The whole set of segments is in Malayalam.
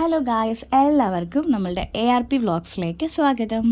ഹലോ ഗായ്സ്, എല്ലാവർക്കും നമ്മളുടെ ARP വ്ളോഗ്സിലേക്ക് സ്വാഗതം.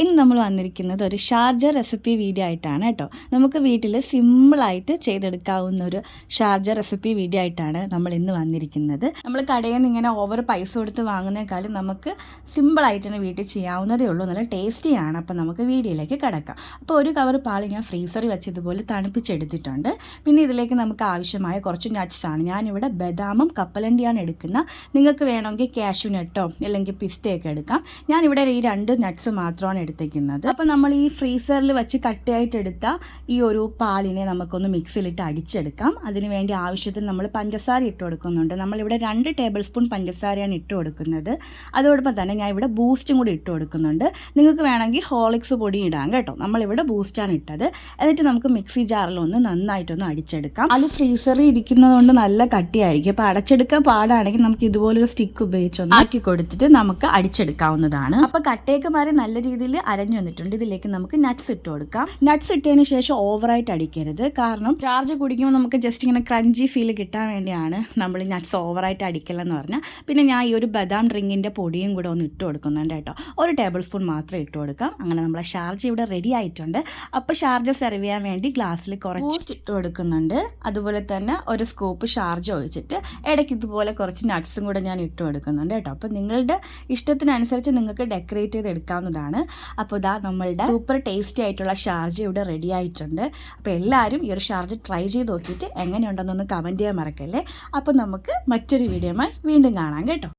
ഇന്ന് നമ്മൾ വന്നിരിക്കുന്നത് ഒരു ഷാർജ റെസിപ്പി വീഡിയോ ആയിട്ടാണ് കേട്ടോ. നമുക്ക് വീട്ടിൽ സിമ്പിളായിട്ട് ചെയ്തെടുക്കാവുന്ന ഒരു ഷാർജ റെസിപ്പി വീഡിയോ ആയിട്ടാണ് നമ്മൾ ഇന്ന് വന്നിരിക്കുന്നത്. നമ്മൾ കടയിൽ നിന്ന് ഇങ്ങനെ ഓവർ പൈസ കൊടുത്ത് വാങ്ങുന്നേക്കാളും നമുക്ക് സിമ്പിളായിട്ട് തന്നെ വീട്ടിൽ ചെയ്യാവുന്നതേ ഉള്ളൂ. നല്ല ടേസ്റ്റിയാണ്. അപ്പോൾ നമുക്ക് വീഡിയോയിലേക്ക് കിടക്കാം. അപ്പോൾ ഒരു കവർ പാൽ ഞാൻ ഫ്രീസറിൽ വെച്ച് ഇതുപോലെ തണുപ്പിച്ചെടുത്തിട്ടുണ്ട്. പിന്നെ ഇതിലേക്ക് നമുക്ക് ആവശ്യമായ കുറച്ച് നട്ട്സാണ്. ഞാനിവിടെ ബദാമും കപ്പലണ്ടിയാണ് എടുക്കുന്നത്. നിങ്ങൾക്ക് വേണമെങ്കിൽ കാഷ്യൂ നട്ടോ അല്ലെങ്കിൽ പിസ്തയൊക്കെ എടുക്കാം. ഞാനിവിടെ ഈ 2 നട്ട്സ് മാത്രമാണ് എടുത്തേക്കുന്നത്. അപ്പോൾ നമ്മൾ ഈ ഫ്രീസറിൽ വെച്ച് കട്ടയായിട്ട് എടുത്ത ഈ ഒരു പാലിനെ നമുക്കൊന്ന് മിക്സിയിലിട്ട് അടിച്ചെടുക്കാം. അതിന് വേണ്ടി ആവശ്യത്തിന് നമ്മൾ പഞ്ചസാര ഇട്ട് കൊടുക്കുന്നുണ്ട്. നമ്മളിവിടെ 2 ടേബിൾ സ്പൂൺ പഞ്ചസാരയാണ് ഇട്ട് കൊടുക്കുന്നത്. അതോടൊപ്പം തന്നെ ഞാൻ ഇവിടെ ബൂസ്റ്റും കൂടി ഇട്ട് കൊടുക്കുന്നുണ്ട്. നിങ്ങൾക്ക് വേണമെങ്കിൽ ഹോർലിക്സ് പൊടി ഇടാം കേട്ടോ. നമ്മളിവിടെ ബൂസ്റ്റാണ് ഇട്ടത്. എന്നിട്ട് നമുക്ക് മിക്സി ജാറിലൊന്ന് നന്നായിട്ടൊന്ന് അടിച്ചെടുക്കാം. അത് ഫ്രീസറിൽ ഇരിക്കുന്നതുകൊണ്ട് നല്ല കട്ടിയായിരിക്കും. അപ്പോൾ അടച്ചെടുക്കാൻ പാടാണെങ്കിൽ നമുക്ക് ഇതുപോലൊരു സ്റ്റിക്ക് ഉപയോഗിച്ചൊന്ന് ആക്കി കൊടുത്തിട്ട് നമുക്ക് അടിച്ചെടുക്കാവുന്നതാണ്. അപ്പോൾ കട്ടയൊക്കെ മാറി നല്ല രീതിയിൽ അരഞ്ഞു വന്നിട്ടുണ്ട്. ഇതിലേക്ക് നമുക്ക് നട്ട്സ് ഇട്ട് കൊടുക്കാം. നട്ട്സ് ഇട്ടതിന് ശേഷം ഓവറായിട്ട് അടിക്കരുത്. കാരണം ചാർജ് കുടിക്കുമ്പോൾ നമുക്ക് ജസ്റ്റ് ഇങ്ങനെ ക്രഞ്ചി ഫീൽ കിട്ടാൻ വേണ്ടിയാണ് നമ്മൾ നട്ട്സ് ഓവറായിട്ട് അടിക്കില്ലെന്ന് പറഞ്ഞാൽ. പിന്നെ ഞാൻ ഈ ഒരു ബദാം ഡ്രിങ്കിൻ്റെ പൊടിയും കൂടെ ഒന്ന് ഇട്ട് കൊടുക്കുന്നുണ്ട് കേട്ടോ. 1 ടേബിൾ സ്പൂൺ മാത്രം ഇട്ട് കൊടുക്കാം. അങ്ങനെ നമ്മളെ ഷാർജ ഇവിടെ റെഡി ആയിട്ടുണ്ട്. അപ്പോൾ ഷാർജ സെർവ് ചെയ്യാൻ വേണ്ടി ഗ്ലാസ്സിൽ കുറച്ച് ഇട്ട് കൊടുക്കുന്നുണ്ട്. അതുപോലെ തന്നെ ഒരു സ്കൂപ്പ് ഷാർജ ഒഴിച്ചിട്ട് ഇടയ്ക്ക് ഇതുപോലെ കുറച്ച് നട്ട്സും കൂടെ ഞാൻ ഇട്ട് കൊടുക്കുന്നുണ്ട് കേട്ടോ. അപ്പോൾ നിങ്ങളുടെ ഇഷ്ടത്തിനനുസരിച്ച് നിങ്ങൾക്ക് ഡെക്കറേറ്റ് ചെയ്ത് എടുക്കാവുന്നതാണ്. അപ്പോൾ ഇതാ നമ്മളുടെ സൂപ്പർ ടേസ്റ്റി ആയിട്ടുള്ള ഷാർജ ഇവിടെ റെഡി ആയിട്ടുണ്ട്. അപ്പോൾ എല്ലാവരും ഈ ഒരു ഷാർജ ട്രൈ ചെയ്ത് നോക്കിയിട്ട് എങ്ങനെയുണ്ടെന്നൊന്ന് കമൻറ്റ് ചെയ്യാൻ മറക്കല്ലേ. അപ്പോൾ നമുക്ക് മറ്റൊരു വീഡിയോയുമായി വീണ്ടും കാണാം കേട്ടോ.